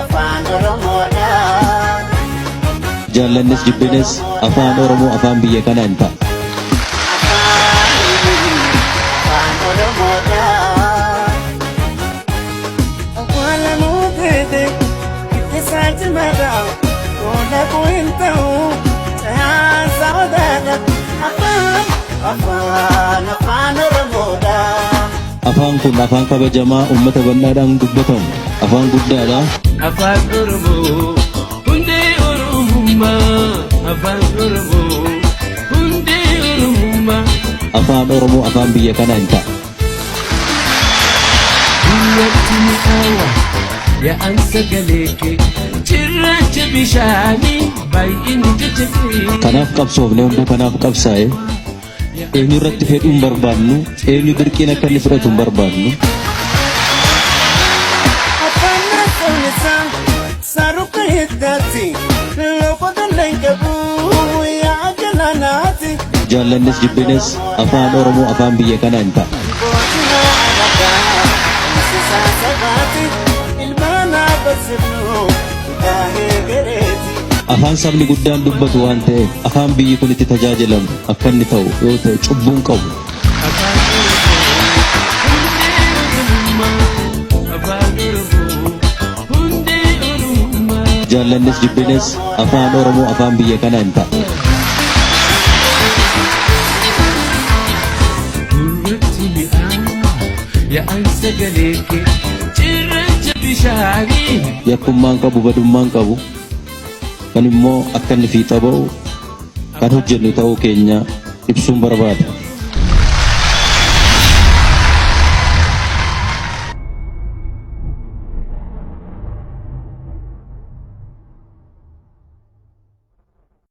afaan Oromoodha. Jaalannis jibbines afaan Oromoo afaan biyya kanaa hin ta'a. Afaan Oromoodha. Afaan lamuutete ittisaa cimaadha. Koona kuwinta'u caasa odaadha. Afaan Oromoodha. Afaan kun afaan kabajamaa uummata bal'aadhaan dubbatamu afaan guddaadha. Afaan Oromoo hundee Oromummaa. Afaan Oromoo hundee Oromummaa. Afaan Oromoo afaan biyya kanaa hin ta'a. Biyyatti mi'aawa yaa'an sagalee kee cirracha bishaanii baay'inni jajjabee. Kanaaf qabsoofne hunduu kanaaf qabsaa'e. Eenyu irratti fedhuu hin barbaannu, eenyu dirqiin akka inni fudhatu hin barbaannu. Afaan naasofnisaa saruka hiddaatti loqota leenqabu yaa galaanaati. Jaalannis jibbines afaan Oromoo afaan biyya kanaa hin ta'a. Boojina adagaa isisaa sabaati ilmaanaa basirnu taahee gareeti. Afaan sabni guddaan dubbatu waan ta'eef afaan biyyi kun itti tajaajilamu akka inni ta'u yoo ta'e cubbuun qabu. Afaan Oromoo hundee Oromummaa. Jaalannis jibbines afaan Oromoo afaan biyya kanaa hin ta'a. Biyyatti mi'aawa yaa'an sagalee kee cirracha bishaanii. Yakkummaan qabu badummaan qabu. Kan immoo akka inni fiixa ba'u kan hojjennu ta'uu keenya ibsuun barbaada.